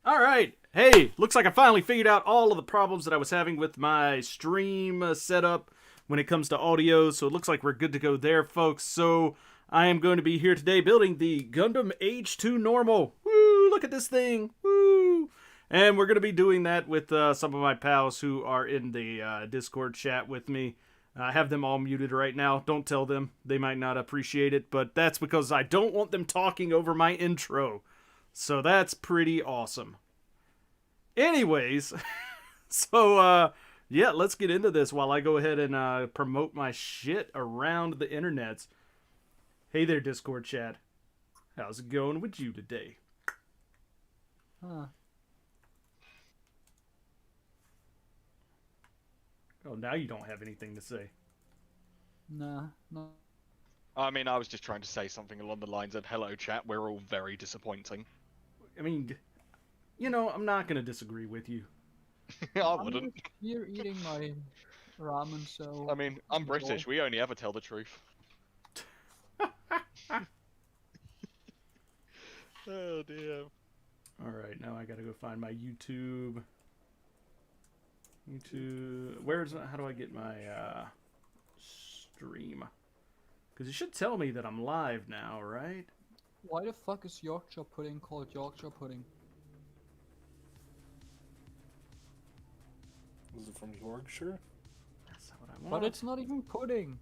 All right. Hey, looks like I finally figured out all of the problems that I was having with my stream setup when it comes to audio. So it looks like we're good to go there, folks. So I am going to be here today building the Gundam AGE-2 Normal. Woo! Look at this thing. Woo! And we're going to be doing that with some of my pals who are in the Discord chat with me. I have them all muted right now. Don't tell them. They might not appreciate it, but that's because I don't want them talking over my intro. So that's pretty awesome. Anyways, so yeah, let's get into this while I go ahead and promote my shit around the internets. Hey there, Discord chat. How's it going with you today? Huh. Oh, now you don't have anything to say. Nah, no. I mean, I was just trying to say something along the lines of, hello chat, we're all very disappointing. I mean, you know, I'm not going to disagree with you. I wouldn't. You're eating my ramen, so... I mean, I'm British, we only ever tell the truth. Oh dear. Alright, now I gotta go find my YouTube. How do I get my stream? Because it should tell me that I'm live now, right? Why the fuck is Yorkshire pudding called Yorkshire pudding? Is it from Yorkshire? That's not what I want. But it's not even pudding!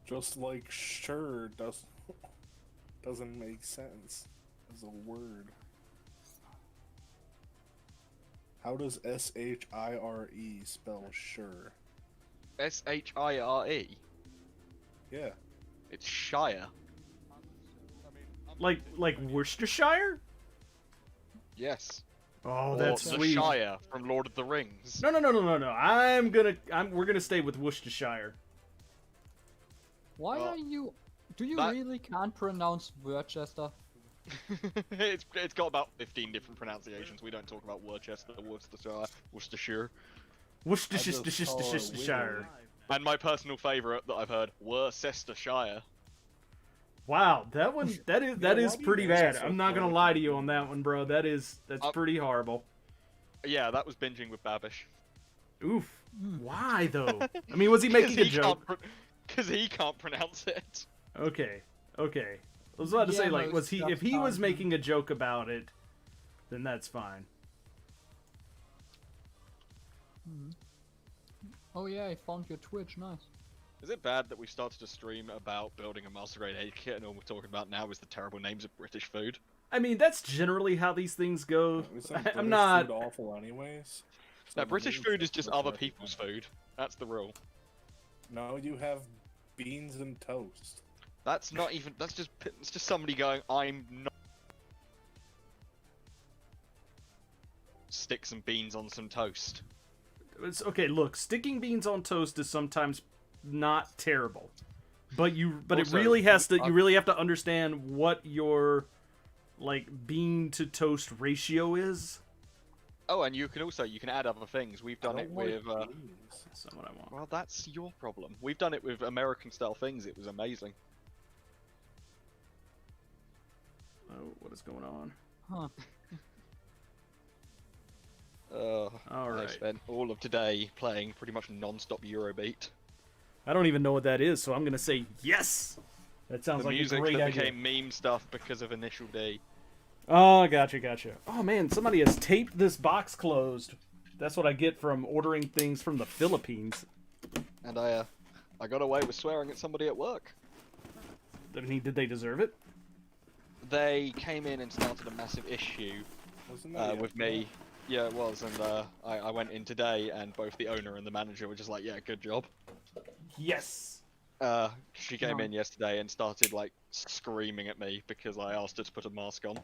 Just like sure doesn't make sense as a word. How does S-H-I-R-E spell sure? S-H-I-R-E? Yeah. It's Shire. Like Worcestershire? Yes. Oh, Or that's the sweet. Shire from Lord of the Rings. No. We're gonna stay with Worcestershire. Why Well, are you... Do you that- really can't pronounce Worcester? It's got about 15 different pronunciations. We don't talk about Worcester, Worcestershire. Worcestershire. And my personal favourite that I've heard, Worcestershire. Wow, that is why do you pretty guys bad. have so I'm not gonna hard? lie to you on that one, bro. That's pretty horrible. Yeah, that was binging with Babish. Oof. Why though? I mean, was he making a joke? Because he can't pronounce it. Okay. I was about to say, Yeah, like, no, was he? stuff If he was happened. making a joke about it, then that's fine. Oh yeah, I found your Twitch, nice. Is it bad that we started a stream about building a Master Grade 8 kit and all we're talking about now is the terrible names of British food? I mean, that's generally how these things go. Isn't I'm British not. food awful anyways? No, So British means food is that just we're other British. people's food. That's the rule. No, you have beans and toast. That's not even. That's just somebody going, I'm not. Stick some beans on some toast. It's, okay, look, sticking beans on toast is sometimes not terrible, but it Also, really has to. You really have to understand what your like bean to toast ratio is. Oh, and you can add other things. We've done I it don't like with. beans. That's not what I want. Well, that's your problem. We've done it with American style things. It was amazing. Oh, what is going on? Huh. All All I right. spent all of today playing pretty much non-stop Eurobeat. I don't even know what that is, so I'm gonna say yes. That sounds The like a music great that idea. became meme stuff because of Initial D. Oh, gotcha. Oh man, somebody has taped this box closed. That's what I get from ordering things from the Philippines. And I got away with swearing at somebody at work. I mean, did they deserve it? They came in and started a massive issue Wasn't that with me. Yeah, it was, and I went in today, and both the owner and the manager were just like, "Yeah, good job." Yes. She came in yesterday and started like screaming at me because I asked her to put a mask on.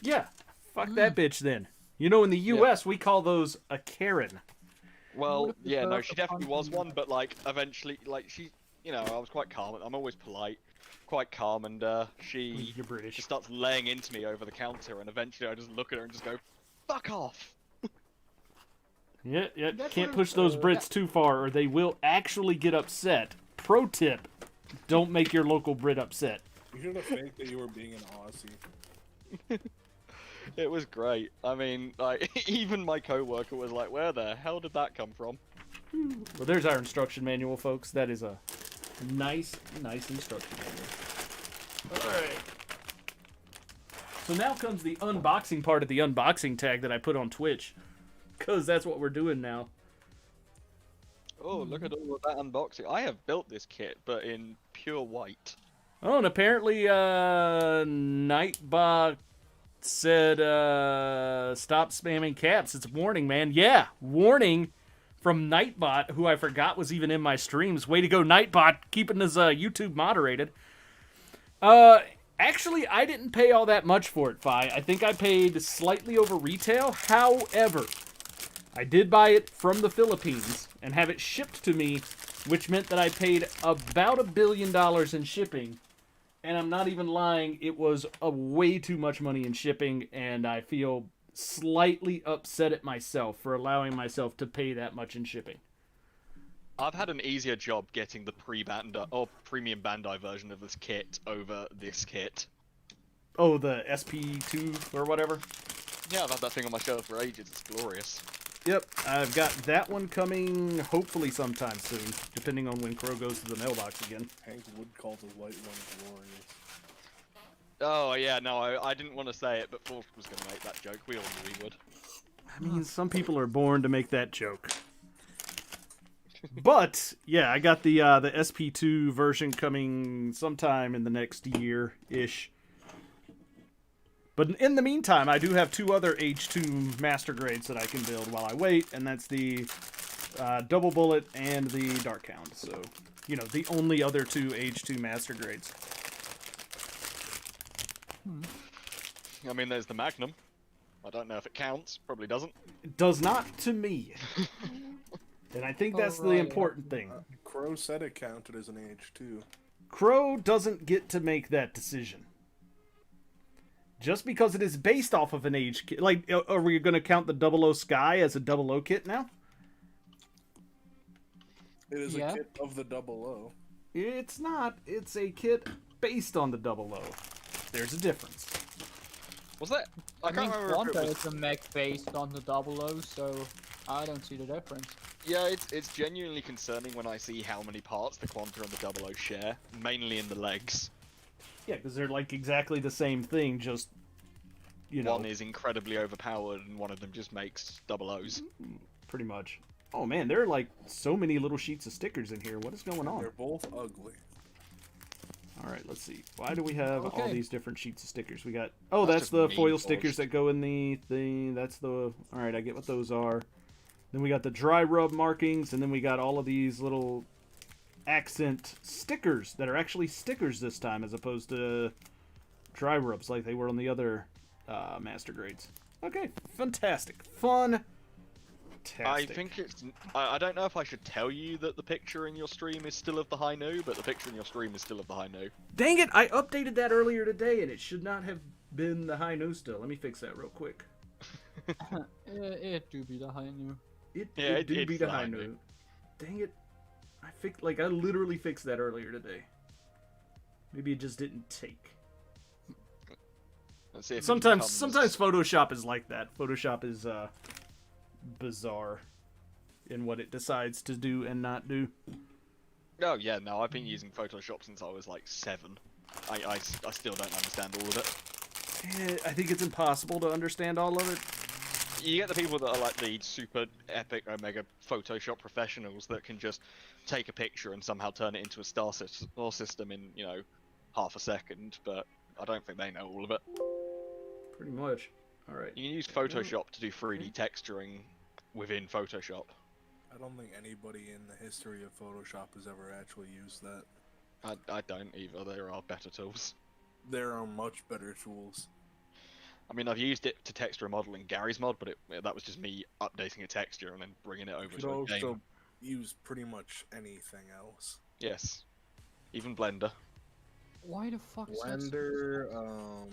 Yeah. Fuck that bitch then. You know, in the U.S., we call those a Karen. Well, What if yeah, no, the she definitely was punching- one, but like eventually, like she, I was quite calm. I'm always polite, quite calm, and she You're British. just starts laying into me over the counter, and eventually I just look at her and just go, "Fuck off." Yeah. That's Can't what- push those Brits too far, or they will actually get upset. Pro tip: don't make your local Brit upset. You should have faked that you were being an Aussie. It was great. I mean, like, even my coworker was like, "Where the hell did that come from?" Well, there's our instruction manual, folks. That is a nice instruction manual. All right. So now comes the unboxing part of the unboxing tag that I put on Twitch, because that's what we're doing now. Oh, look at all of that unboxing. I have built this kit, but in pure white. Oh, and apparently, Nightbot said, stop spamming caps. It's a warning, man. Yeah, warning from Nightbot, who I forgot was even in my streams. Way to go, Nightbot, keeping his YouTube moderated. Actually, I didn't pay all that much for it, Fi. I think I paid slightly over retail. However, I did buy it from the Philippines and have it shipped to me, which meant that I paid about $1 billion in shipping. And I'm not even lying, it was way too much money in shipping, and I feel slightly upset at myself for allowing myself to pay that much in shipping. I've had an easier job getting the pre-Bandai or premium Bandai version of this kit over this kit. Oh, the SP2 or whatever? Yeah, I've had that thing on my shelf for ages. It's glorious. Yep, I've got that one coming hopefully sometime soon, depending on when Crow goes to the mailbox again. Hank would call the white one glorious. Oh, yeah, no, I didn't want to say it, but Fork was going to make that joke. We all knew he would. I mean, some people are born to make that joke. But, yeah, I got the SP2 version coming sometime in the next year-ish. But in the meantime, I do have 2 other H2 master grades that I can build while I wait, and that's the Double Bullet and the Dark Hound. So, you know, the only other 2 H2 master grades. I mean, there's the Magnum. I don't know if it counts. Probably doesn't. It does not to me. And I think that's the important thing. Crow said it counted as an H2. Crow doesn't get to make that decision. Just because it is based off of an age kit. Like, are we going to count the 00 Sky as a 00 kit now? It is a kit of the 00. It's not. It's a kit based on the 00. There's a difference. Was that? I mean, can't remember if it Quanta was... is a mech based on the 00, so I don't see the difference. Yeah, it's genuinely concerning when I see how many parts the Quanta and the 00 share, mainly in the legs. Yeah, because they're like exactly the same thing, just, you know. One is incredibly overpowered and one of them just makes 00s. Pretty much. Oh man, there are like so many little sheets of stickers in here. What is going on? They're both ugly. Alright, let's see. Why do we have all Okay. these different sheets of stickers? We got... Oh, That's that's just the mean foil forged. stickers that go in the thing. That's the... Alright, I get what those are. Then we got the dry rub markings, and then we got all of these little accent stickers that are actually stickers this time, as opposed to dry rubs like they were on the other master grades. Okay, fantastic. Fun. I think it's... I don't know if I should tell you that the picture in your stream is still of the High No, but the picture in your stream is still of the High No. Dang it, I updated that earlier today, and it should not have been the high no still. Let me fix that real quick. It do be the high new. It do it's be the the high high no. no. Dang it. I literally fixed that earlier today. Maybe it just didn't take. Let's see if it Sometimes becomes- Photoshop is like that. Photoshop is bizarre in what it decides to do and not do. Oh yeah, no, I've been using Photoshop since I was like 7. I still don't understand all of it. I think it's impossible to understand all of it. You get the people that are like the super epic omega Photoshop professionals that can just take a picture and somehow turn it into a star system in, you know, half a second, but I don't think they know all of it. Pretty much. Alright. You can use Photoshop to do 3D texturing within Photoshop. I don't think anybody in the history of Photoshop has ever actually used that. I don't either, there are better tools. There are much better tools. I mean, I've used it to texture a model in Gary's mod, but that was just me updating a texture and then bringing it over You could to a also game. use pretty much anything else. Yes. Even Blender. Why the fuck is that? Blender,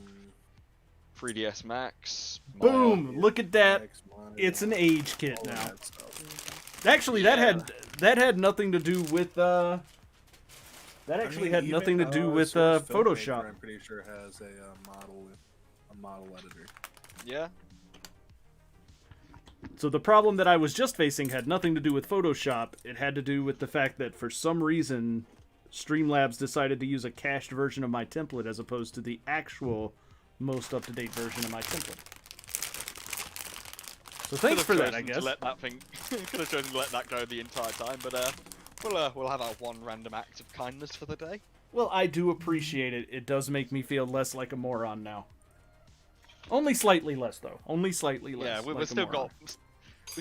3ds Max. Boom! Look at that. Max, Maya, It's an age kit all now. that stuff. Actually, Yeah. that had nothing to do with That actually I mean, had even, nothing to do with Source Filmmaker, Photoshop. I'm pretty sure has a model a model editor. Yeah. So the problem that I was just facing had nothing to do with Photoshop. It had to do with the fact that for some reason, Streamlabs decided to use a cached version of my template as opposed to the actual most up-to-date version of my template. So thanks for that, I guess. To let that thing, could have chosen to let that go the entire time, but we'll have our one random act of kindness for the day. Well, I do appreciate it. It does make me feel less like a moron now. Only slightly less, though. Only slightly less. Yeah, we've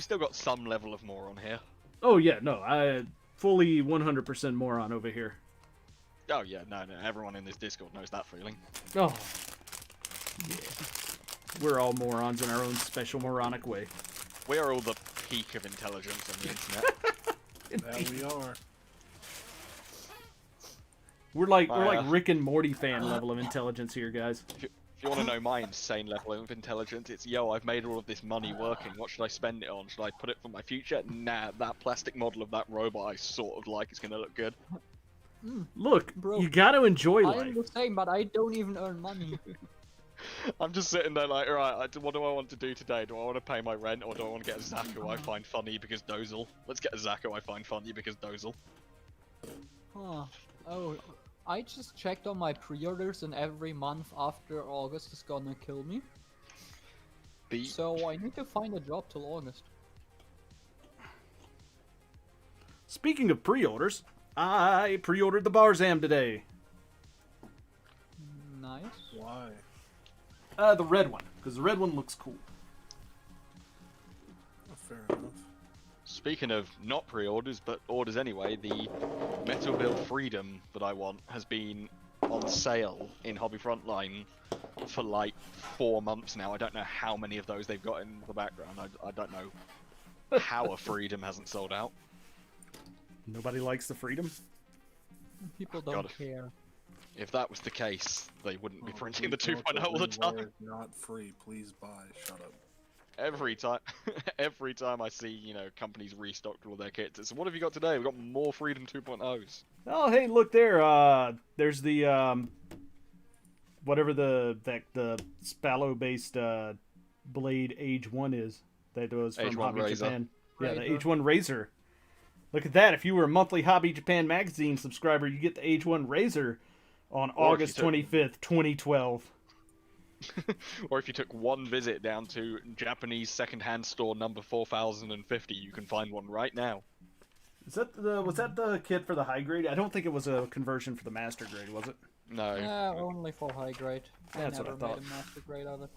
still got some level of moron here. Oh yeah, no, I fully 100% moron over here. Oh yeah, no, everyone in this Discord knows that feeling. Oh, yeah. We're all morons in our own special moronic way. We are all the peak of intelligence on the internet. That we are. We're like Rick and Morty fan level of intelligence here, guys. If you want to know my insane level of intelligence, it's, yo, I've made all of this money working. What should I spend it on? Should I put it for my future? Nah, that plastic model of that robot I sort of like is going to look good. Look, Bro, you got to enjoy I life. am the same, but I don't even earn money. I'm just sitting there like, alright, what do I want to do today? Do I want to pay my rent, or do I want to get a Zaku I find funny because Dozel? Let's get a Zaku I find funny because Dozel. Huh. Oh, I just checked on my pre-orders, and every month after August is gonna kill me. So I need to find a job till August. Speaking of pre-orders, I pre-ordered the Barzam today. Nice. Why? The red one, because the red one looks cool. Oh, fair enough. Speaking of not pre-orders, but orders anyway, the Metal Build Freedom that I want has been on sale in Hobby Frontline for like 4 months now. I don't know how many of those they've got in the background. I don't know how a Freedom hasn't sold out. Nobody likes the Freedom? People don't God. care. If that was the case, they wouldn't be printing the Please note 2.0 that all the time. reward is not free. Please buy. Shut up. Every time I see, you know, companies restocked all their kits, it's, what have you got today? We've got more Freedom 2.0s. Oh, hey, look there. There's the whatever the Spallo-based blade Age-1 is. That was from Age-1 Hobby Razor. Japan. Yeah, the Razor. H1 Razor. Look at that. If you were a monthly Hobby Japan magazine subscriber, you get the H1 Razor on Or if August you took- 25th, 2012. Or if you took one visit down to Japanese secondhand store number 4050, you can find one right now. Was that the kit for the high grade? I don't think it was a conversion for the master grade, was it? No. Yeah, only for high grade. That's what I never thought. made a master grade of it.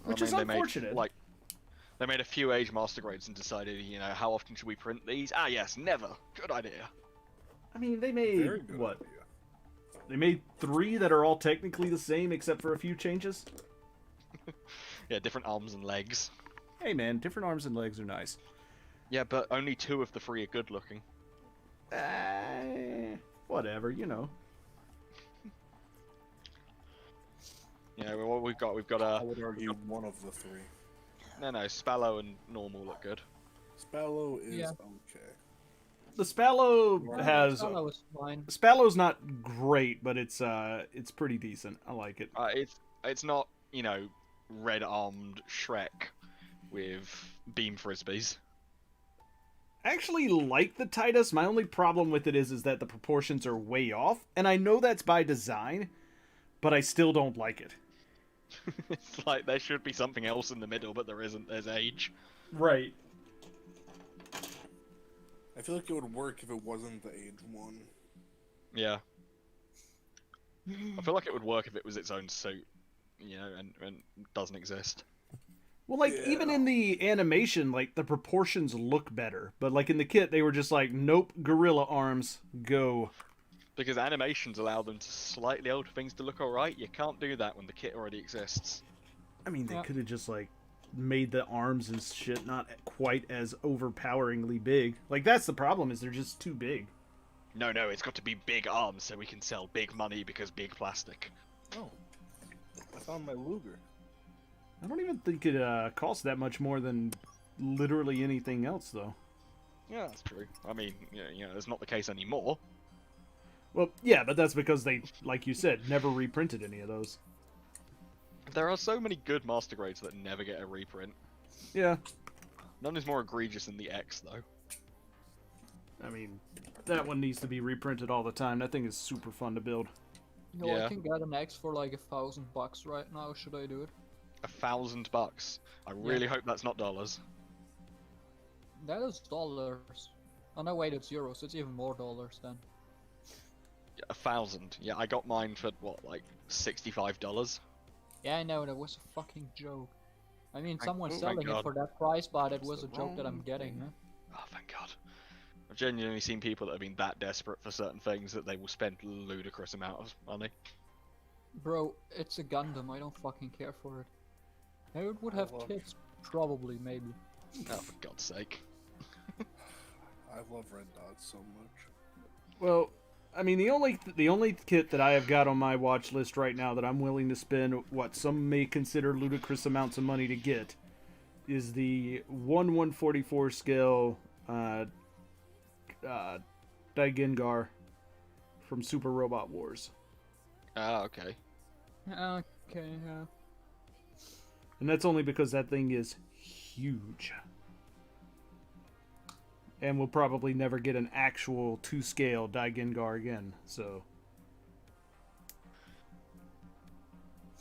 Which I is mean, unfortunate. They made a few Age Master Grades and decided, you know, how often should we print these? Ah, yes, never. Good idea. I mean, they Very made good what? idea. They made 3 that are all technically the same except for a few changes. Yeah, different arms and legs. Hey man, different arms and legs are nice. Yeah, but only 2 of the 3 are good looking. Whatever, you know. You know, what we've got I would argue one of the 3. no, Spallo and Normal look good. Spallo is Yeah. okay. The Spallo has That was fine. Spallow's not great, but it's pretty decent. I like it. It's not, you know, red armed Shrek with beam frisbees. I actually like the Titus. My only problem with it is that the proportions are way off, and I know that's by design, but I still don't like it. It's like there should be something else in the middle, but there isn't. There's Age. Right. I feel like it would work if it wasn't the Age-1. Yeah. I feel like it would work if it was its own suit, you know, and doesn't exist. Well, like, Yeah. even in the animation, like, the proportions look better. But, like, in the kit, they were just like, nope, gorilla arms, go. Because animations allow them to slightly alter things to look alright. You can't do that when the kit already exists. I mean, they Yeah. could have just, like, made the arms and shit not quite as overpoweringly big. Like, that's the problem, is they're just too big. No, it's got to be big arms so we can sell big money because big plastic. Oh. I found my Luger. I don't even think it costs that much more than literally anything else, though. Yeah, that's true. I mean, you know, that's not the case anymore. Well, yeah, but that's because they, like you said, never reprinted any of those. There are so many good Master Grades that never get a reprint. Yeah. None is more egregious than the X, though. I mean, that one needs to be reprinted all the time. That thing is super fun to build. No, Yeah. I can get an X for like $1,000 right now. Should I do it? $1,000. I really hope that's not dollars. That is dollars. Oh no, wait, it's euros. It's even more dollars then. Yeah, 1,000. Yeah, I got mine for what, like $65. Yeah, I know, that was a fucking joke. I mean, someone's thank selling it God. for that price, but it That's was the a joke that I'm wrong getting. thing. Huh? Oh, thank God. I've genuinely seen people that have been that desperate for certain things that they will spend ludicrous amount of money. Bro, it's a Gundam. I don't fucking care for it. Maybe it would I have love- kids. Probably, maybe. Oh, for God's sake. I love red dots so much. Well, I mean, the only kit that I have got on my watch list right now that I'm willing to spend what some may consider ludicrous amounts of money to get is the 1/144 scale Daigengar from Super Robot Wars. Ah, okay. Okay, yeah. And that's only because that thing is huge. And we'll probably never get an actual 2-scale Daigengar again, so...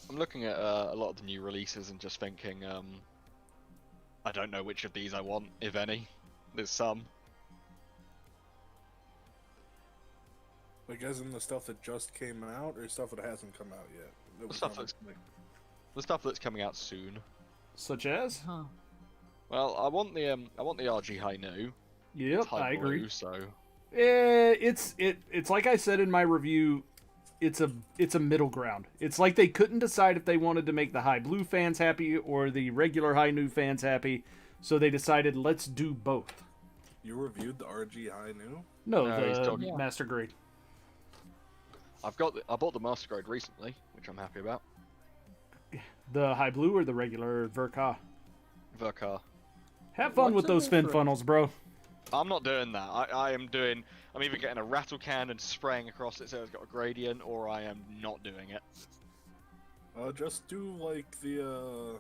I'm looking at a lot of the new releases and just thinking, I don't know which of these I want, if any. There's some. Like, as in the stuff that just came out, or stuff that hasn't come out yet? That was stuff on that's- like- The stuff that's coming out soon. Such as? Huh. Well, I want the RG High Nu. Yep, It's high I agree. blue, so It's like I said in my review, it's a middle ground. It's like they couldn't decide if they wanted to make the High Blue fans happy or the regular High Nu fans happy, so they decided let's do both. You reviewed the RG High Nu? No, No, he's the talking- Yeah. Master Grade. I bought the Master Grade recently, which I'm happy about. The High Blue or the regular Verka? Verkar. Have fun What's with the those fin difference? funnels, bro. I'm not doing that. I'm either getting a rattle can and spraying across it so it's got a gradient, or I am not doing it. Just do like the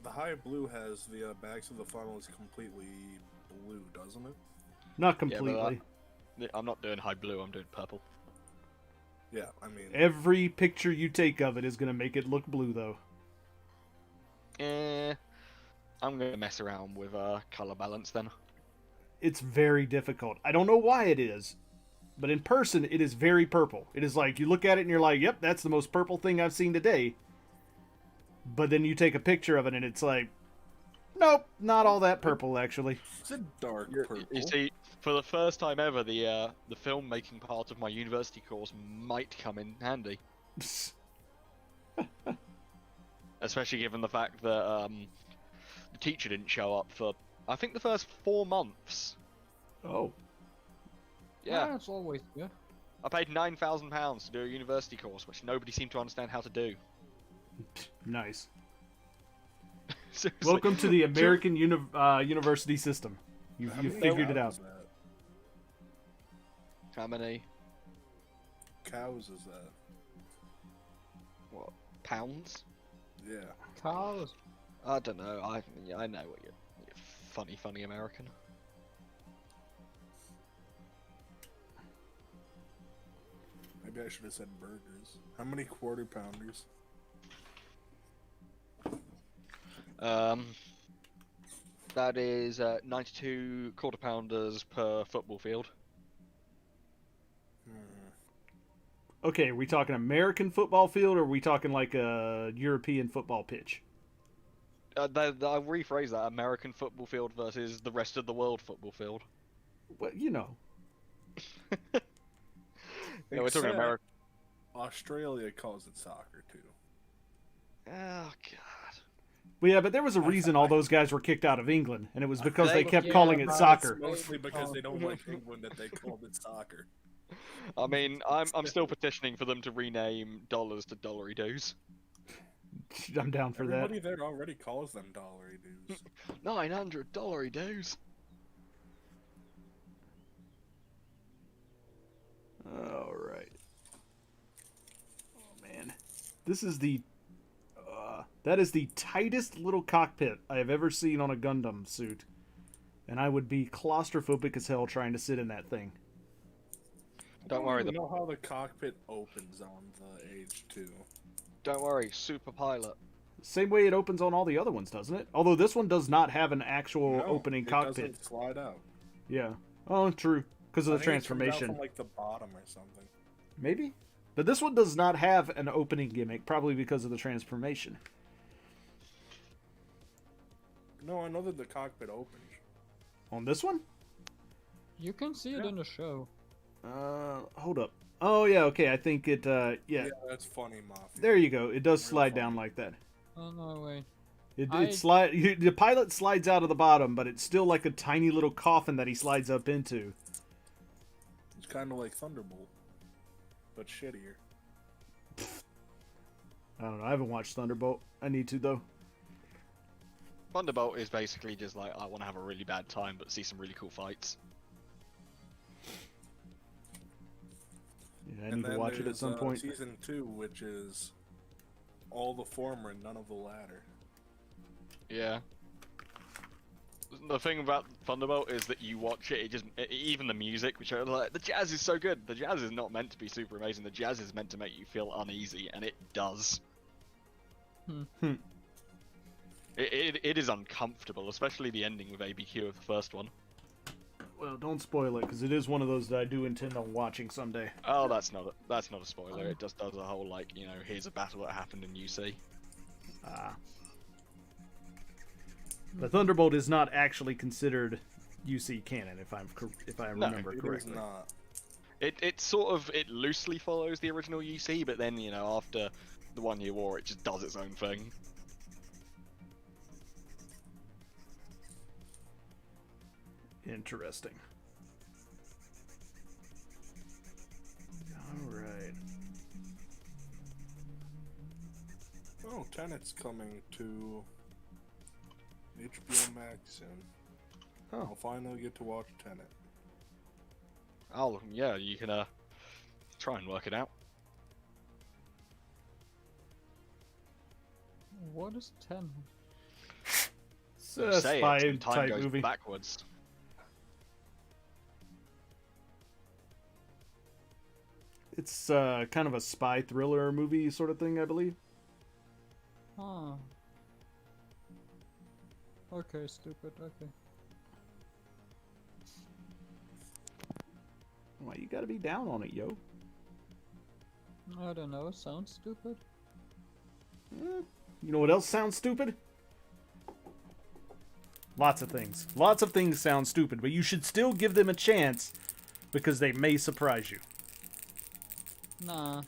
High Blue has the backs of the funnel is completely blue, doesn't it? Not Yeah, completely. but I'm not doing high blue, I'm doing purple. Yeah, I mean, Every picture you take of it is going to make it look blue, though. I'm gonna mess around with color balance then. It's very difficult. I don't know why it is, but in person, it is very purple. It is like, you look at it and you're like, yep, that's the most purple thing I've seen today. But then you take a picture of it and it's like, nope, not all that purple, actually. it's a dark purple. You see, for the first time ever, the filmmaking part of my university course might come in handy. Especially given the fact that the teacher didn't show up for, I think, the first 4 months. Oh. Yeah, It's always good. I paid £9,000 to do a university course, which nobody seemed to understand how to do. Nice. Seriously. Welcome to the American university system. You How you many figured it out. cows is that? How many Cows is that? pounds? Yeah. Cows. I don't know. I know what you're funny American. Maybe I should have said burgers. How many quarter pounders? That is 92 quarter pounders per football field. Okay, are we talking American football field or are we talking like a European football pitch? I'll rephrase that: American football field versus the rest of the world football field. Well, you know. Yeah, we're talking Except American. Australia calls it soccer too. Oh god. Well, yeah, but there was a reason all those guys were kicked out of England, and it was because they kept Yeah, calling it but soccer. It's mostly because they don't like England that they called it soccer. I mean, I'm still petitioning for them to rename dollars to dollary dues. I'm down for that. Everybody there already calls them dollary dues. $900 dues. All right. Oh man, this is the That is the tightest little cockpit I have ever seen on a Gundam suit. And I would be claustrophobic as hell trying to sit in that thing. Don't worry, I don't know how the cockpit opens on the AGE-2. don't worry, super pilot. Same way it opens on all the other ones, doesn't it? Although this one does not have an actual No, opening it cockpit. doesn't slide out. Yeah. Oh, true. Because of the I think it comes out transformation. from, like, the bottom or something. Maybe? But this one does not have an opening gimmick, probably because of the transformation. No, I know that the cockpit opens. On this one? You can see it in the show. Hold up. Oh, yeah, okay, I think it, yeah. Yeah, that's funny, Mafia. There you go. It does Real slide funny. down like that. Oh no, wait. The pilot slides out of the bottom, but it's still like a tiny little coffin that he slides up into. It's kind of like Thunderbolt, but shittier. I don't know. I haven't watched Thunderbolt. I need to, though. Thunderbolt is basically just like, I want to have a really bad time, but see some really cool fights. Yeah, I need to watch it at some point. Season 2, which is all the former and none of the latter. Yeah. The thing about Thunderbolt is that you watch it, even the music, which are like, the jazz is so good. The jazz is not meant to be super amazing. The jazz is meant to make you feel uneasy, and it does. It is uncomfortable, especially the ending with ABQ of the first one. Well, don't spoil it, because it is one of those that I do intend on watching someday. Oh, that's not a spoiler. It just does a whole, like, you know, here's a battle that happened in UC. Ah. The Thunderbolt is not actually considered UC canon, if I remember It is correctly. not. It loosely follows the original UC, but then, you know, after the 1 Year War, it just does its own thing. Interesting. Alright. Oh, Tenet's coming to HBO Max soon. Oh. I'll finally get to watch Tenet. Oh, yeah, you can, try and work it out. What is 10? It's a Say spy it, and time type goes movie. backwards. It's kind of a spy thriller movie sort of thing, I believe. Huh. Okay, stupid, okay. Why you gotta be down on it, yo? I don't know, sounds stupid. You know what else sounds stupid? Lots of things. Lots of things sound stupid, but you should still give them a chance because they may surprise you. Nah.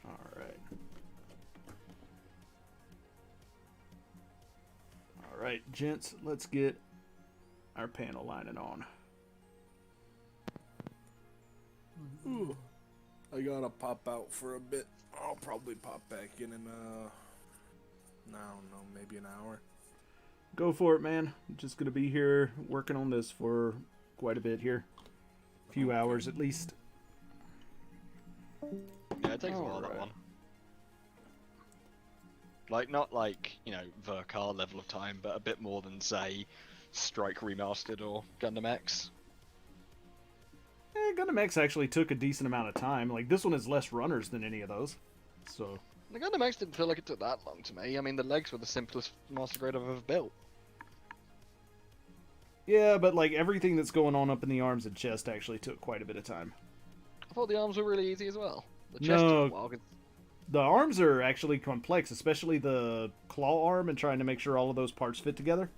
Alright. Alright, gents, let's get our panel lining on. Ooh, I gotta pop out for a bit. I'll probably pop back in I don't know, maybe an hour. Go for it, man. I'm just gonna be here working on this for quite a bit here. A few hours at least. Yeah, it takes a while, that Alright. one. Like, not like, you know, Verkar level of time, but a bit more than, say, Strike Remastered or Gundam X. Gundam X actually took a decent amount of time. Like, this one has less runners than any of those. So, The Gundam X didn't feel like it took that long to me. I mean, the legs were the simplest master grade I've ever built. yeah, but like everything that's going on up in the arms and chest actually took quite a bit of time. I thought the arms were really easy as well. The chest No. took a while. 'Cause The arms are actually complex, especially the claw arm and trying to make sure all of those parts fit together.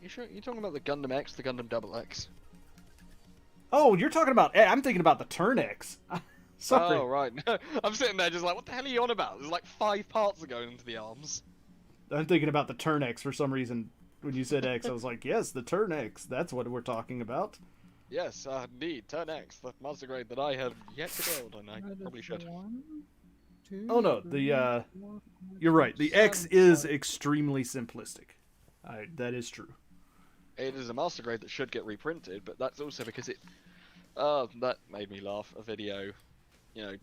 You sure you're talking about the Gundam X, the Gundam Double X? Oh, you're talking about... I'm thinking about the Turn X. Sorry. Oh right. I'm sitting there just like, what the hell are you on about? There's like 5 parts that go into the arms. I'm thinking about the Turn X for some reason. When you said X, I was like, yes, the Turn X. That's what we're talking about. Yes, indeed, Turn X, the master grade that I have yet to build, and I That probably is should. one. Oh no, you're right. The X is extremely simplistic. That is true. It is a master grade that should get reprinted, but that's also because it. That made me laugh. A video,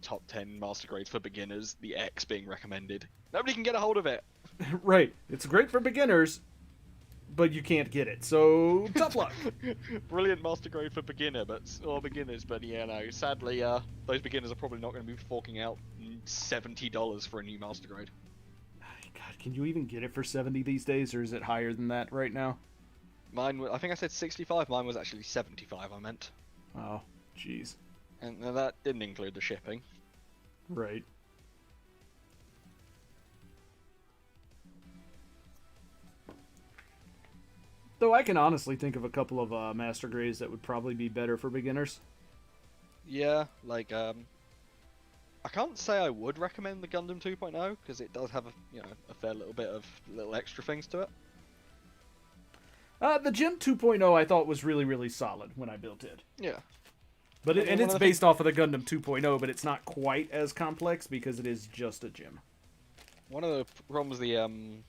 top 10 master grades for beginners. The X being recommended. Nobody can get a hold of it. Right. It's great for beginners, but you can't get it. So tough luck. Brilliant master grade for beginners, but yeah, no. Sadly, those beginners are probably not going to be forking out $70 for a new master grade. God, can you even get it for 70 these days, or is it higher than that right now? Mine, I think I said 65. Mine was actually 75. I meant. Oh, jeez. And that didn't include the shipping. Right. Though I can honestly think of a couple of master grades that would probably be better for beginners. Yeah, like I can't say I would recommend the Gundam 2.0 because it does have a fair little bit of little extra things to it. The Gym 2.0 I thought was really, really solid when I built it. Yeah. But it's based off of the Gundam 2.0, but it's not quite as complex because it is just a gym. One of the problems one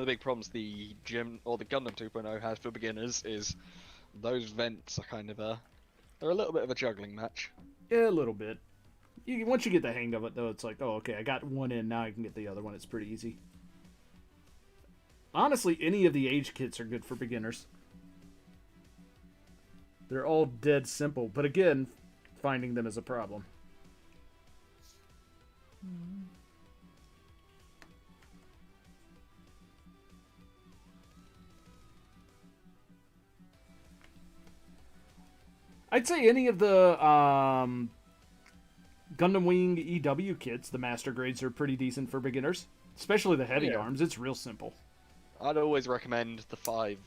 of the big problems the gym or the Gundam 2.0 has for beginners is those vents are kind of they're a little bit of a juggling match. Yeah, a little bit. Once you get the hang of it, though, it's like, oh, okay, I got one in, now I can get the other one. It's pretty easy. Honestly, any of the age kits are good for beginners. They're all dead simple, but again, finding them is a problem. I'd say any of the Gundam Wing EW kits, the master grades are pretty decent for beginners. Especially the heavy arms, it's real simple. I'd always recommend the 5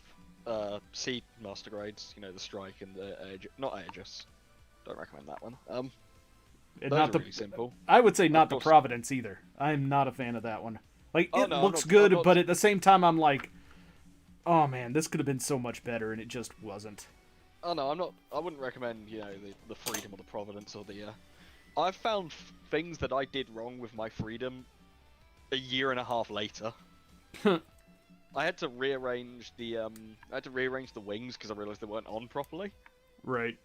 C master grades, the Strike and the not Aegis. Don't recommend that one. Those are really simple. I would say not the Providence either. I'm not a fan of that one. Like, it looks I'm good, not... but at the same time, I'm like, oh man, this could have been so much better, and it just wasn't. Oh no, I'm not. I wouldn't recommend the Freedom or the Providence or the. I've found things that I did wrong with my Freedom a year and a half later. I had to rearrange the wings because I realized they weren't on properly. Right.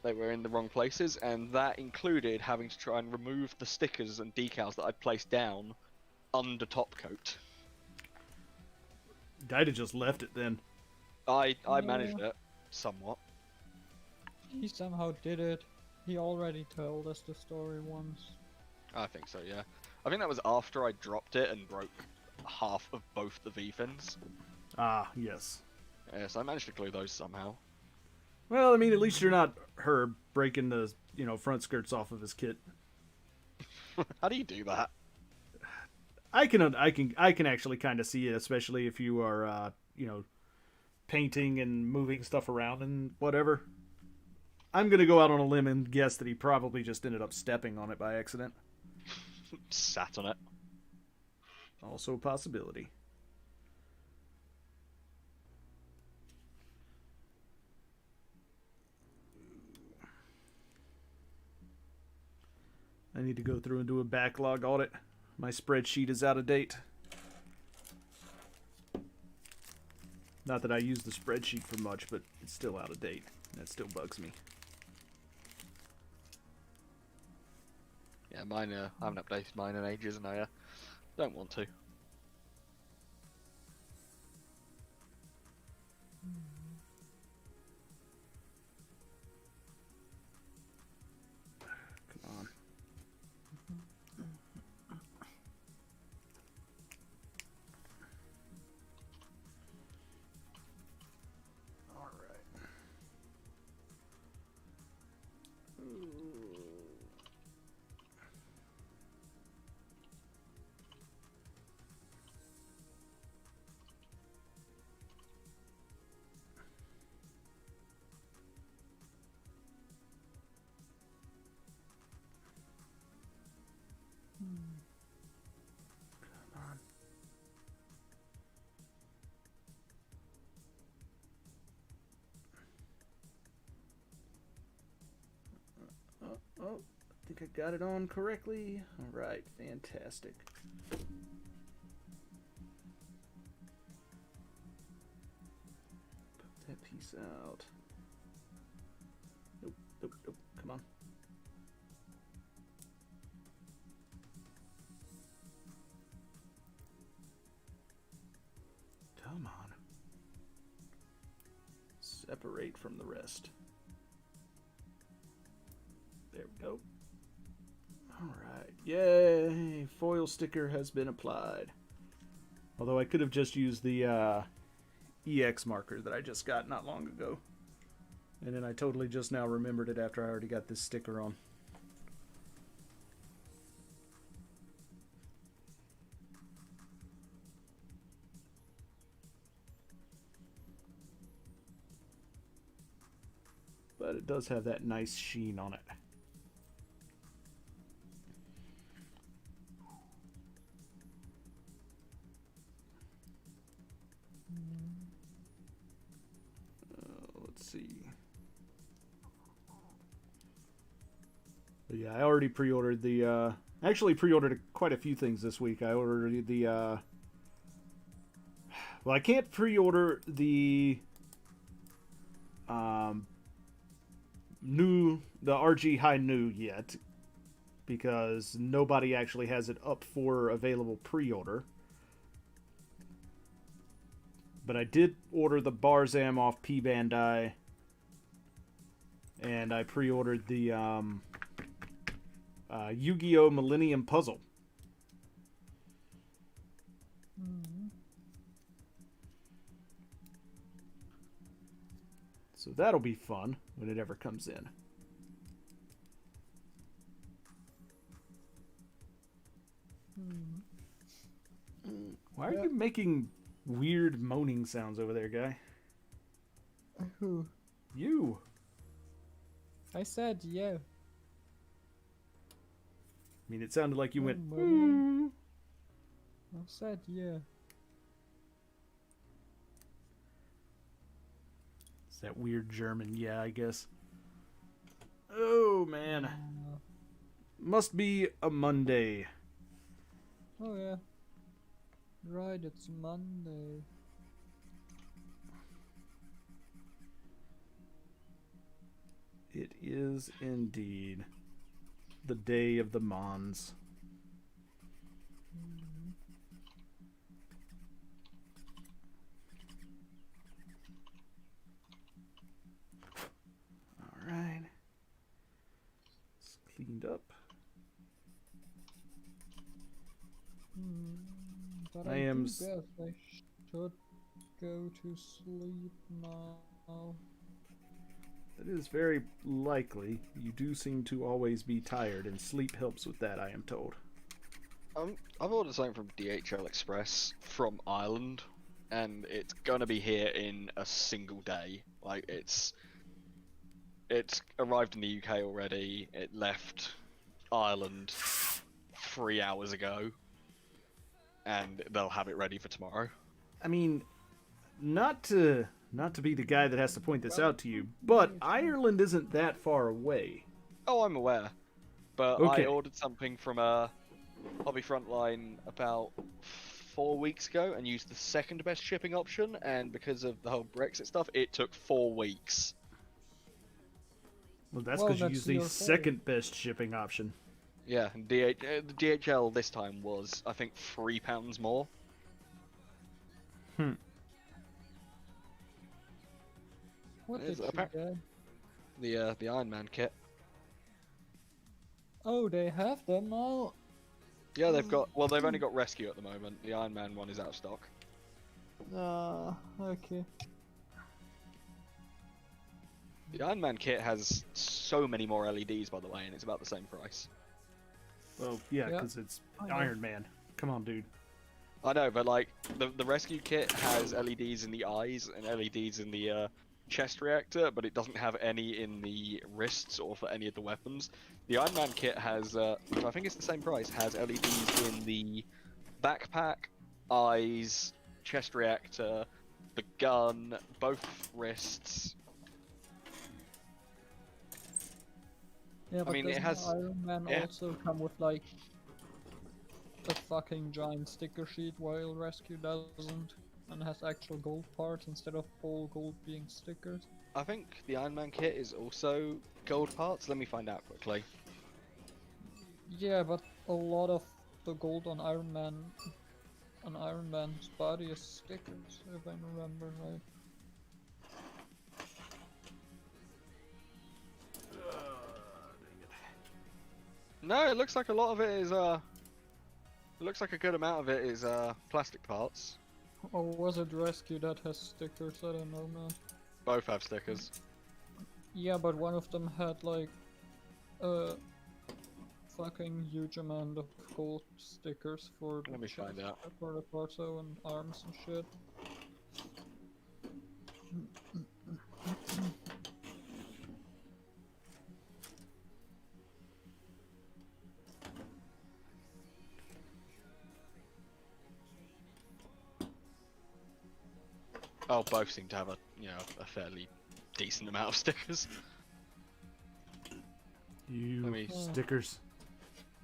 They were in the wrong places, and that included having to try and remove the stickers and decals that I'd placed down under top coat. I'd have just left it then. I managed it somewhat. He somehow did it. He already told us the story once. I think so, yeah. I think that was after I dropped it and broke half of both the V-fins. Ah, yes. Yes, I managed to glue those somehow. Well, I mean, at least you're not her breaking the, front skirts off of his kit. How do you do that? I can actually kind of see it, especially if you are, painting and moving stuff around and whatever. I'm gonna go out on a limb and guess that he probably just ended up stepping on it by accident. Sat on it. Also a possibility. I need to go through and do a backlog audit. My spreadsheet is out of date. Not that I use the spreadsheet for much, but it's still out of date. That still bugs me. Yeah, mine, I haven't updated mine in ages, and I don't want to. Come on. All right. think I got it on correctly. All right, fantastic. Put that piece out. Nope, nope, nope. Come on. Come on. Separate from the rest. There we go. Alright. Yay! Foil sticker has been applied. Although I could have just used the EX marker that I just got not long ago. And then I totally just now remembered it after I already got this sticker on. But it does have that nice sheen on it. Let's see. But yeah, I already pre-ordered the... actually pre-ordered quite a few things this week. I ordered the... well, I can't pre-order the... the RG High New yet, because nobody actually has it up for available pre-order. But I did order the Barzam off P Bandai, and I pre-ordered the Yu-Gi-Oh! Millennium Puzzle. So that'll be fun when it ever comes in. Why are you making weird moaning sounds over there, guy? Who? You. I said yeah. I mean, it sounded like you went. I said yeah. It's that weird German, yeah, I guess. Oh, man. Must be a Monday. Oh yeah. Right, it's Monday. It is indeed the day of the Mons. Alright. It's cleaned up. But I I am do guess I should go to sleep now. That is very likely. You do seem to always be tired, and sleep helps with that, I am told. I've ordered something from DHL Express from Ireland, and it's gonna be here in a single day. Like it's arrived in the UK already. It left Ireland 3 hours ago, and they'll have it ready for tomorrow. I mean, not to be the guy that has to point this out to you, but Ireland isn't that far away. Oh, I'm aware, but Okay. I ordered something from Hobby Frontline about 4 weeks ago and used the second best shipping option, and because of the whole Brexit stuff, it took 4 weeks. Well, that's Well, because you that's use the your fault. second best shipping option. Yeah, and the DHL this time was, I think, £3 more. What Is did it you get? The Iron Man kit. Oh, they have them now. Yeah, they've only got Rescue at the moment. The Iron Man one is out of stock. Okay. The Iron Man kit has so many more LEDs, by the way, and it's about the same price. Well, yeah, Yeah. because it's I know. Iron Man. Come on, dude. I know, but like the Rescue kit has LEDs in the eyes and LEDs in the chest reactor, but it doesn't have any in the wrists or for any of the weapons. The Iron Man kit has, which I think is the same price, has LEDs in the backpack, eyes, chest reactor, the gun, both wrists. Yeah, but mean, it doesn't has- Iron Man yeah. also come with like a fucking giant sticker sheet while Rescue doesn't, and has actual gold parts instead of all gold being stickers? I think the Iron Man kit is also gold parts. Let me find out quickly. Yeah, but a lot of the gold on Iron Man's body is stickers, if I remember right. No, it looks like a lot of it is It looks like a good amount of it is plastic parts. Or was it Rescue that has stickers? I don't know, man. Both have stickers. Yeah, but one of them had like a fucking huge amount of gold stickers for the Let me find chest, out. for the torso and arms and shit. Oh, both seem to have a fairly decent amount of stickers. You Let me- stickers.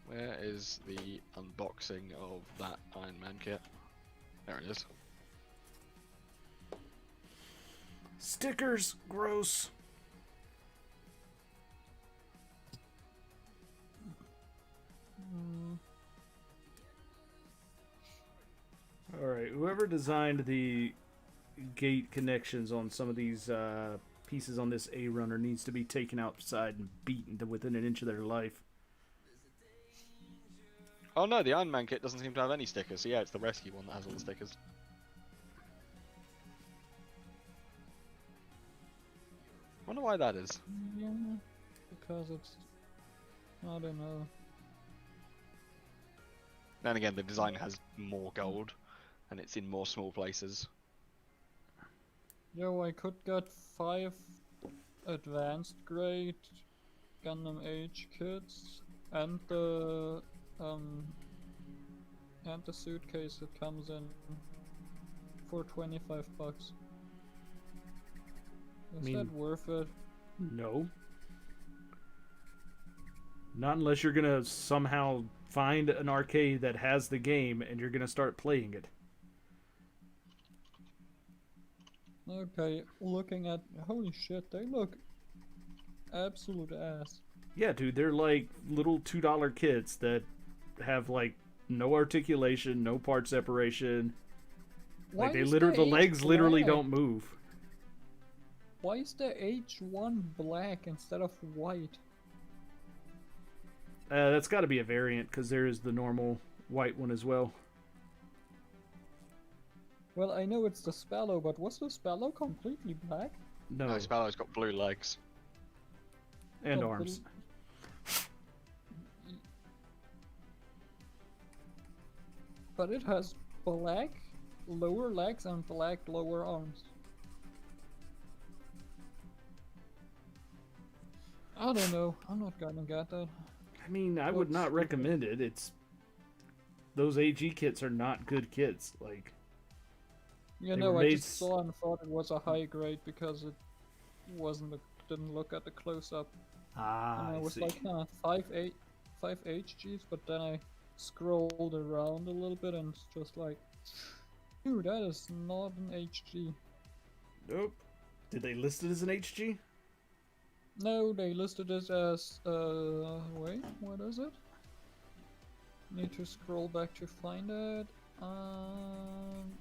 Where is the unboxing of that Iron Man kit? There it is. Stickers, gross. All right, whoever designed the gate connections on some of these pieces on this A runner needs to be taken outside and beaten to within an inch of their life. Oh no, the Iron Man kit doesn't seem to have any stickers. So yeah, it's the rescue one that has all the stickers. Wonder why that is. Yeah, because it's, I don't know. Then again, the design has more gold, and it's in more small places. Yo, I could get 5 advanced grade Gundam AGE kits and the suitcase that comes in for $25. Is mean- that worth it? No. Not unless you're gonna somehow find an arcade that has the game and you're gonna start playing it. Okay, looking at, holy shit, they look absolute ass. Yeah, dude, they're like little $2 kits that have like no articulation, no part separation. Like Why is the H legs literally black? don't move. Why is the H1 black instead of white? That's got to be a variant because there is the normal white one as well. Well, I know it's the Spallow, but was the Spallow completely black? No, No, Spallow's got blue legs. and Oh, arms. But it has black lower legs and black lower arms. I don't know. I'm not gonna get that. I mean, I would not recommend it. It's those AG kits are not good kits. Like, You They know, were I made just saw and thought it was a high grade because it wasn't. Didn't look at the close up, and I I was see. like, huh, 5 HGs. But then I scrolled around a little bit and it's just like, dude, that is not an HG. Nope. Did they list it as an HG? No, they listed it as, wait, what is it? Need to scroll back to find it.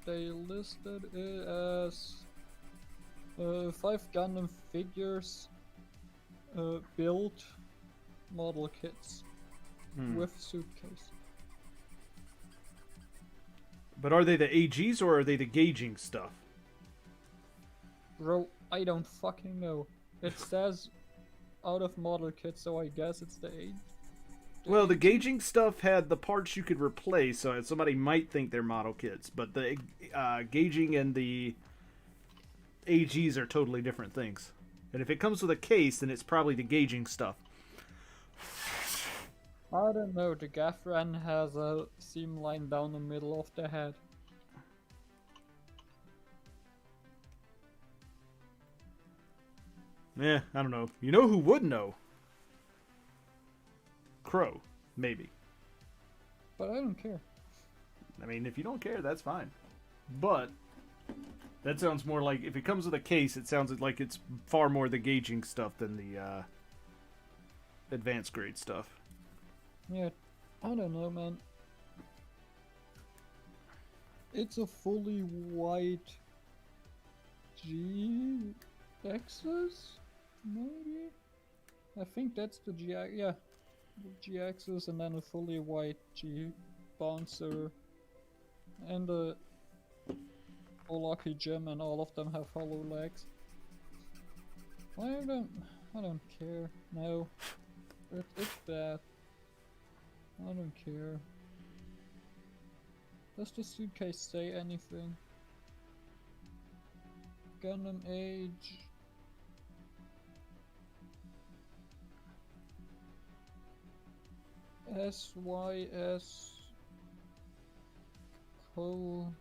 They listed it as 5 Gundam figures built model kits with suitcase. But are they the AGs or are they the gauging stuff? Bro, I don't fucking know. It says out of model kit, so I guess it's the 8. Well, the gauging stuff had the parts you could replace, so somebody might think they're model kits. But the gauging and the AGs are totally different things. And if it comes with a case, then it's probably the gauging stuff. I don't know, the Gaffran has a seam line down the middle of the head. Yeah, I don't know. You know who would know? Crow, maybe. But I don't care. I mean, if you don't care, that's fine. But that sounds more like, if it comes with a case, it sounds like it's far more the gauging stuff than the advanced grade stuff. Yeah, I don't know, man. It's a fully white G-Axis, maybe? I think that's the yeah, the G-Axis, and then a fully white G-Bouncer, and a lucky gem, and all of them have hollow legs. I don't care. No, it's bad. I don't care. Does the suitcase say anything? Gundam Age. SYS. Co.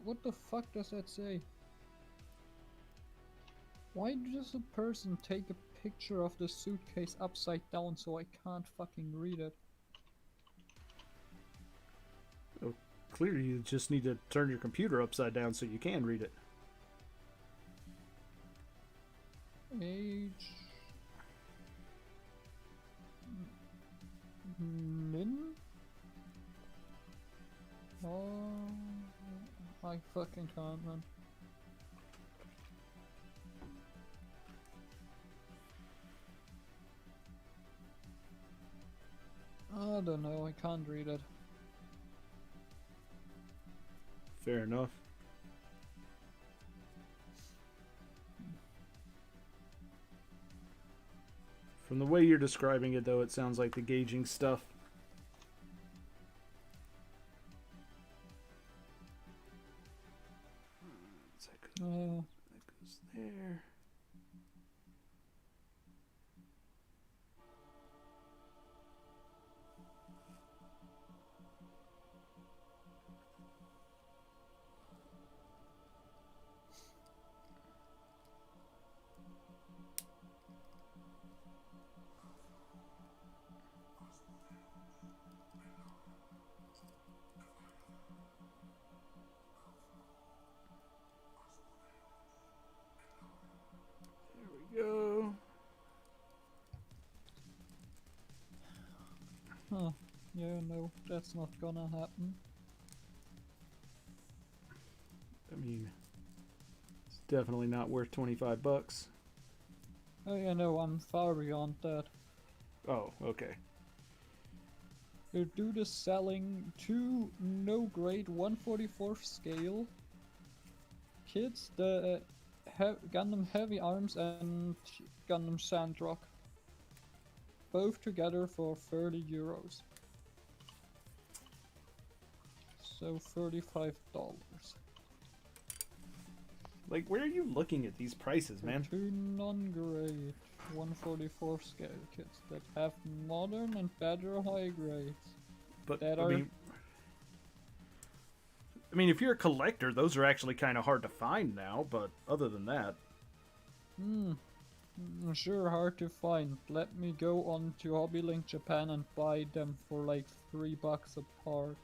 What the fuck does that say? Why does a person take a picture of the suitcase upside down so I can't fucking read it? Oh, clearly you just need to turn your computer upside down so you can read it. Age. Min? Oh, I fucking can't, man. I don't know, I can't read it. Fair enough. From the way you're describing it, though, it sounds like the gauging stuff. That goes there. Go. Huh. Yeah, no, that's not gonna happen. I mean, it's definitely not worth $25. Oh yeah, no, I'm far beyond that. Oh, okay. The dude is selling 2 no-grade 144 scale kits, the Gundam Heavy Arms and Gundam Sandrock. Both together for 30 euros. So $35. Like, where are you looking at these prices, man? 2 non-grade 144 scale kits that have modern and better high grades. But That I are mean, if you're a collector, those are actually kind of hard to find now. But other than that, sure, hard to find. Let me go on to HobbyLink Japan and buy them for like $3 a part.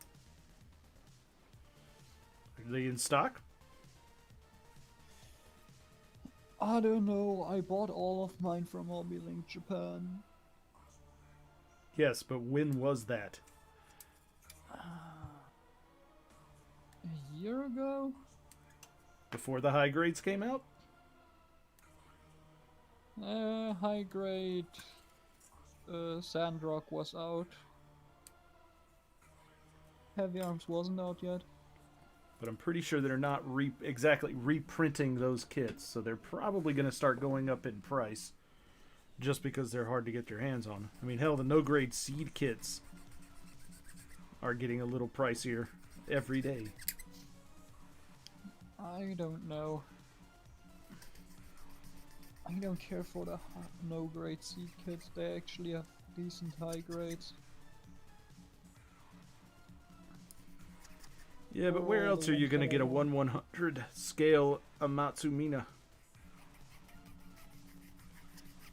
are they in stock? I don't know, I bought all of mine from HobbyLink Japan. Yes, but when was that? A year ago? Before the high grades came out? High grade Sandrock was out. Heavy Arms wasn't out yet. But I'm pretty sure they're not exactly reprinting those kits, so they're probably going to start going up in price just because they're hard to get your hands on. I mean, hell, the no-grade seed kits are getting a little pricier every day. I don't know. I don't care for the no-grade seed kits, they actually have decent high grades. Yeah, but where else are you going to get a 1/100 scale Amatsumina?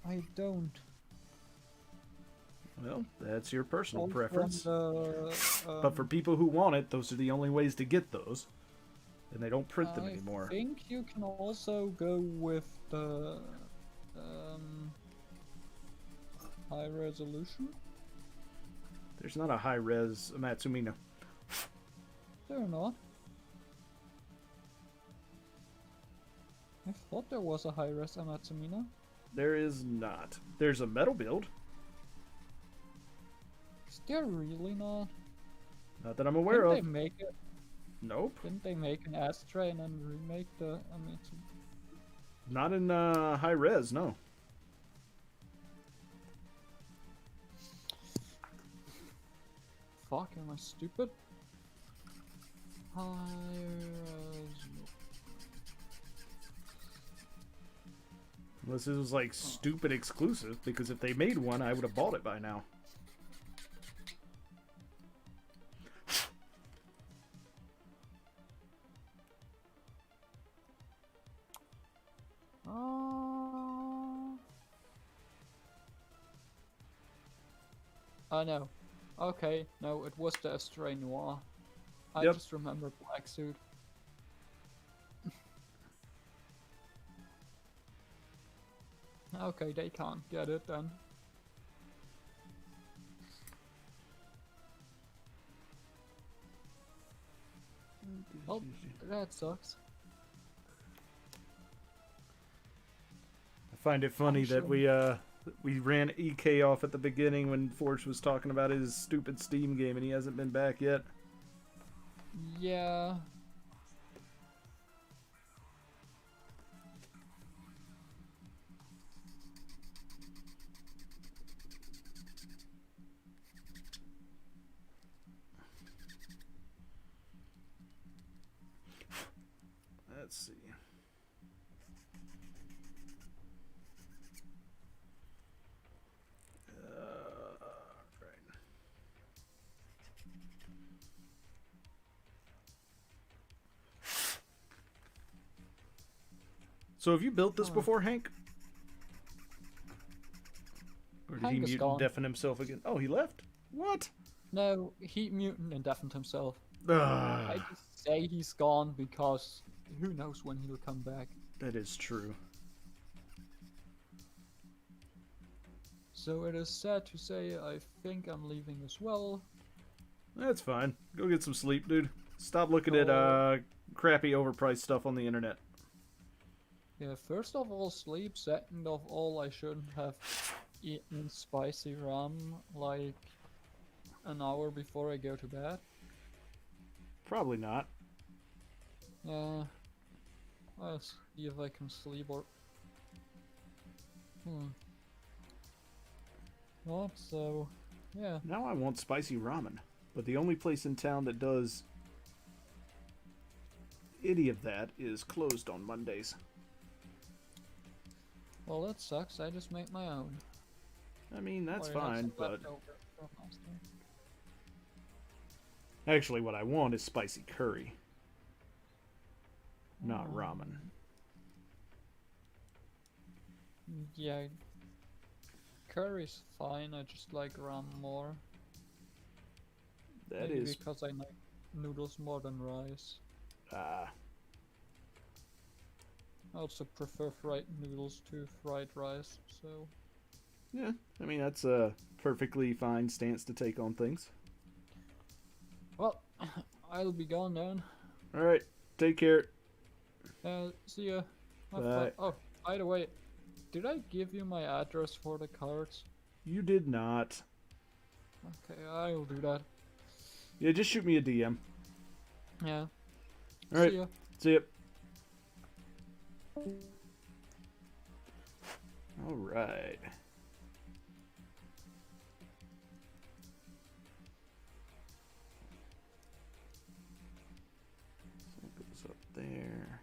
I don't. Well, that's your personal All from preference. the, But for people who want it, those are the only ways to get those. And they don't print them I anymore. think you can also go with the high resolution. There's not a high-res Matsumino. They're not. I thought there was a high-res Amatsumina. There is not. There's a metal build. Is there really not? Not that I'm aware Didn't of. they make it? Nope. Didn't they make an Astra and then remake the Amatsumina? Not in high-res, no. Fuck, am I stupid? High-res... Unless it was like stupid exclusive, because if they made one, I would have bought it by now. Oh no. Okay, no, it was the Astray Noir. I Yep. just remember Black Suit. Okay, they can't get it then. Oh, that sucks. I find it funny that we ran EK off at the beginning when Forge was talking about his stupid Steam game and he hasn't been back yet. Yeah. Let's see. Right. So have you built this before, Hank? Or did he Hank is mute and gone. deafen himself again? Oh, he left? What? No, he mutant and deafened himself. Ugh, I just say he's gone because who knows when he'll come back. that is true. So it is sad to say I think I'm leaving as well. That's fine. Go get some sleep, dude. Stop looking at crappy overpriced stuff on the internet. Yeah, first of all sleep, second of all I shouldn't have eaten spicy rum like an hour before I go to bed. Probably not. Yeah. I'll see if I can sleep or... What, so... Yeah. Now I want spicy ramen, but the only place in town that does any of that is closed on Mondays. Well, that sucks. I just make my own. I mean, that's Or I have fine, some but leftover from last time. actually what I want is spicy curry, not ramen. Yeah. Curry's fine. I just like rum more. That Maybe is, because I like noodles more than rice. uh, I also prefer fried noodles to fried rice, so... yeah, I mean, that's a perfectly fine stance to take on things. Well, I'll be gone then. Alright, take care. See ya. Have Bye. fun. Oh, by the way, did I give you my address for the cards? You did not. Okay, I'll do that. Yeah, just shoot me a DM. Yeah. Alright, See ya. see ya. Alright. So it goes up there.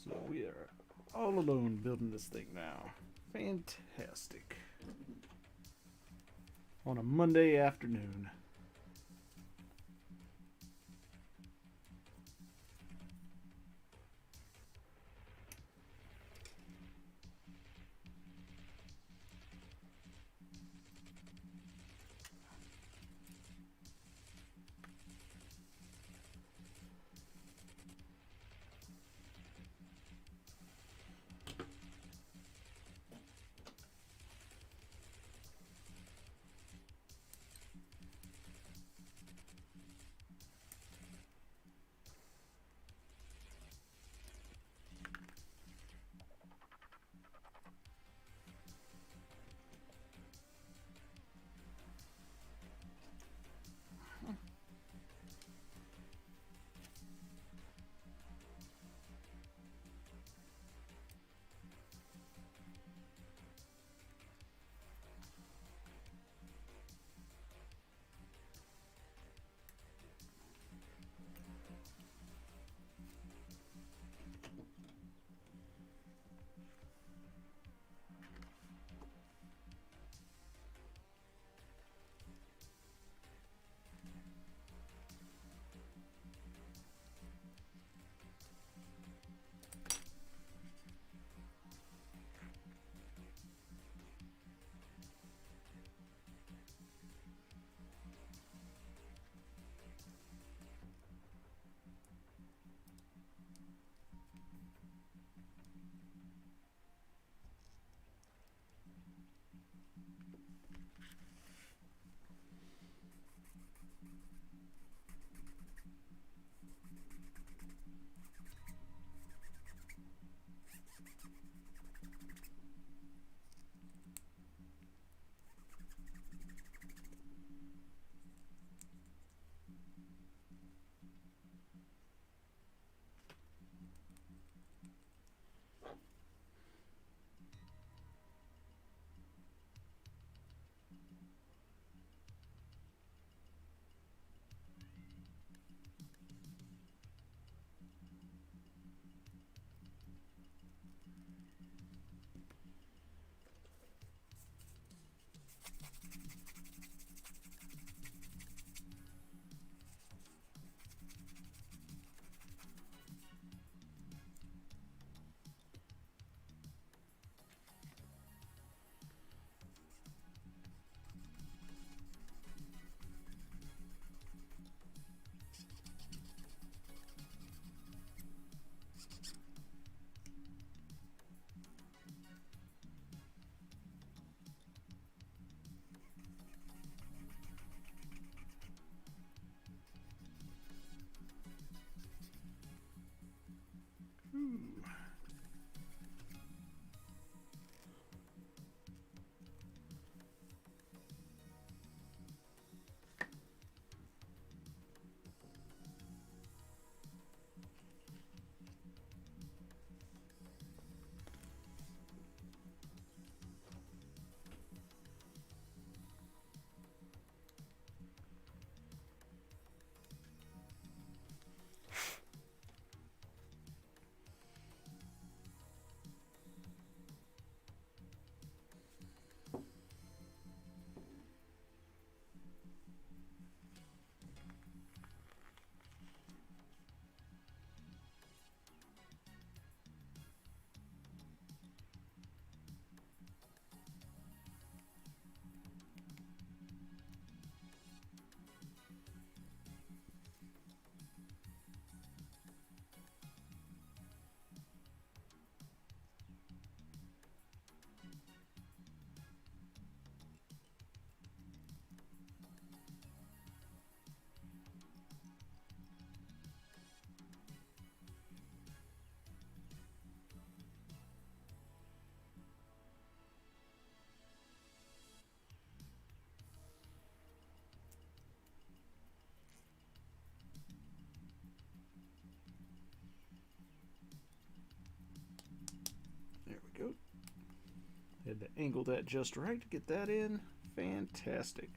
So we are all alone building this thing now. Fantastic. On a Monday afternoon. ahead to angle that just right to get that in. Fantastic.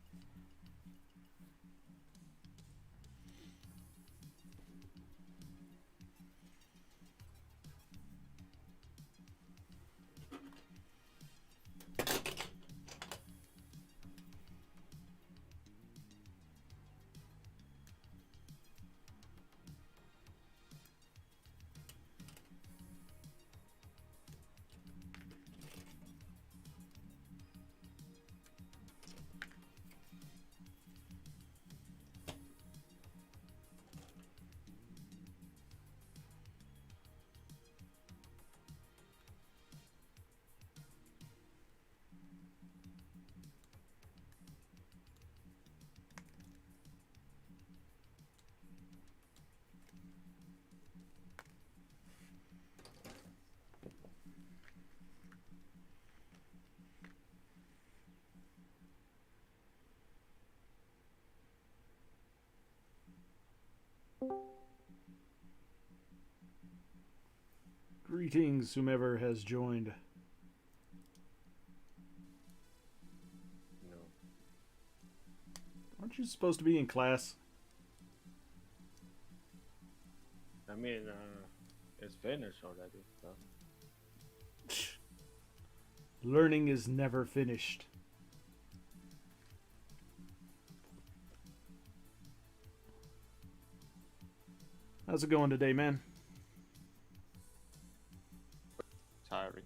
Greetings, whomever has joined. No. Aren't you supposed to be in class? I mean, it's finished already. So. Learning is never finished. How's it going today, man? Tiring.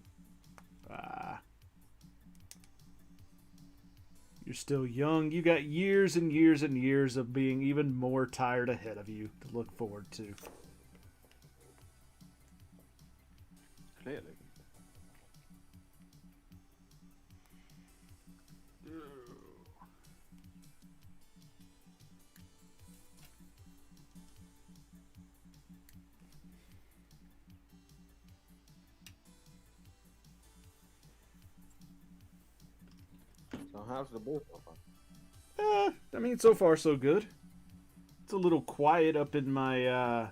You're still young. You got years and years and years of being even more tired ahead of you to look forward to. Clearly. So how's the build so far? I mean, so far so good. It's a little quiet up in my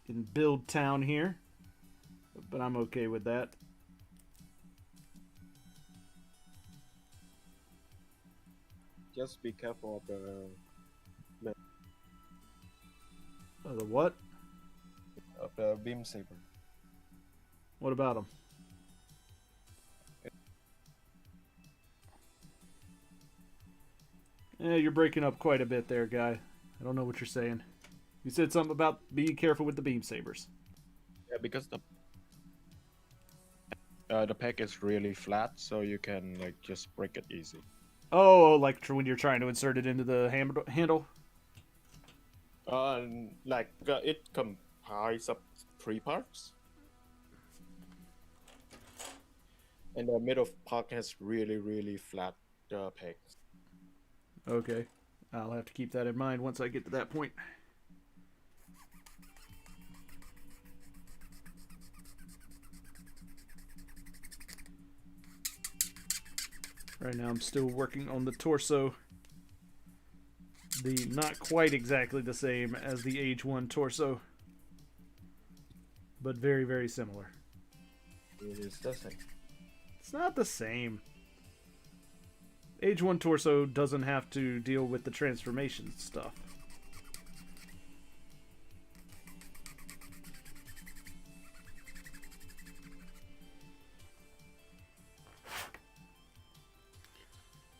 in Build Town here, but I'm okay with that. Just be careful The what? of the beam saber. What about them? Yeah, you're breaking up quite a bit there, guy. I don't know what you're saying. You said something about be careful with the beam sabers. Yeah, because the pack is really flat, so you can like just break it easy. Oh, like when you're trying to insert it into the handle? It comprises of 3 parts, and the middle part has really flat pegs. Okay. I'll have to keep that in mind once I get to that point. Right now I'm still working on the torso. The not quite exactly the same as the AGE-1 torso, but very, very similar. It is the same. It's not the same. AGE-1 torso doesn't have to deal with the transformation stuff.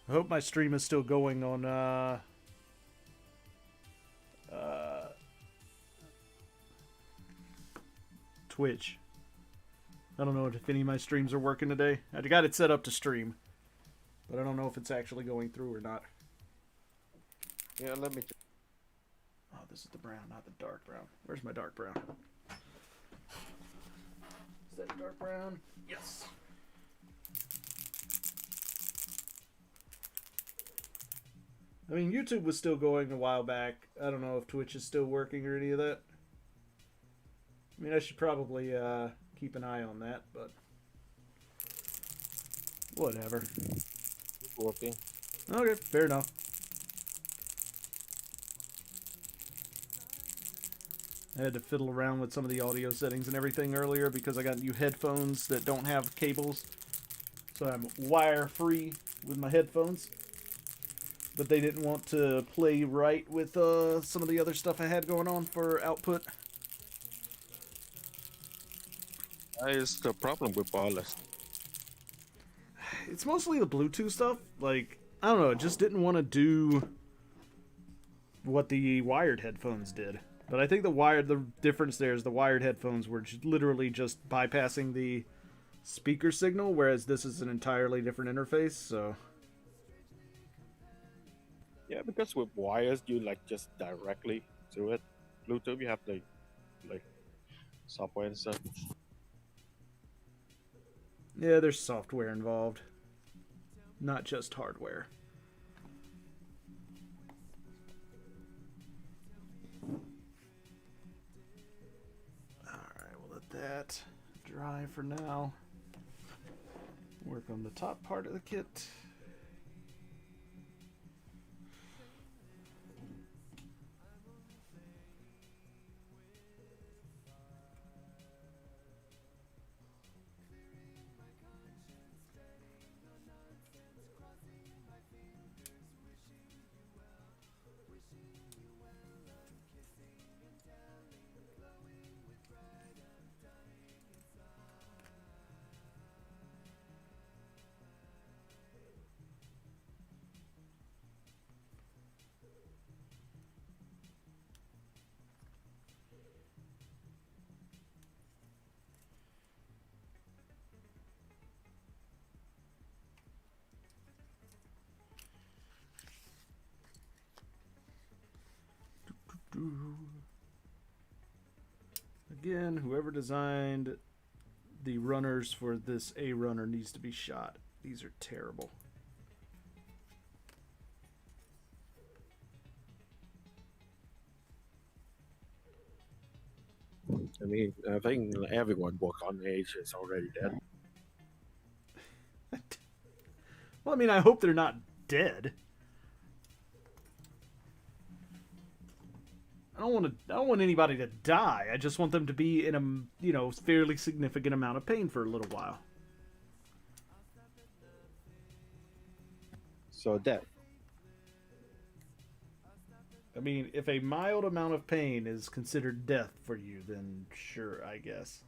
I hope my stream is still going on Twitch. I don't know if any of my streams are working today. I got it set up to stream, but I don't know if it's actually going through or not. Yeah, let me. Oh, this is the brown, not the dark brown. Where's my dark brown? Is that dark brown? Yes. I mean, YouTube was still going a while back. I don't know if Twitch is still working or any of that. I mean, I should probably keep an eye on that, but whatever. Working. Okay, fair enough. I had to fiddle around with some of the audio settings and everything earlier because I got new headphones that don't have cables. So I'm wire free with my headphones. But they didn't want to play right with some of the other stuff I had going on for output. That is the problem with wireless. It's mostly the Bluetooth stuff. Like, I don't know, it just didn't want to do what the wired headphones did. But I think the difference there is the wired headphones were literally just bypassing the speaker signal, whereas this is an entirely different interface, so... Yeah, because with wires you like just directly to it. Bluetooth you have the like software and stuff. Yeah, there's software involved. Not just hardware. Alright, we'll let that dry for now. Work on the top part of the kit. Again, whoever designed the runners for this A runner needs to be shot. These are terrible. I mean, I think everyone work on Age is already dead. Well, I mean, I hope they're not dead. I don't want anybody to die. I just want them to be in a, fairly significant amount of pain for a little while. So dead. I mean, if a mild amount of pain is considered death for you, then sure, I guess.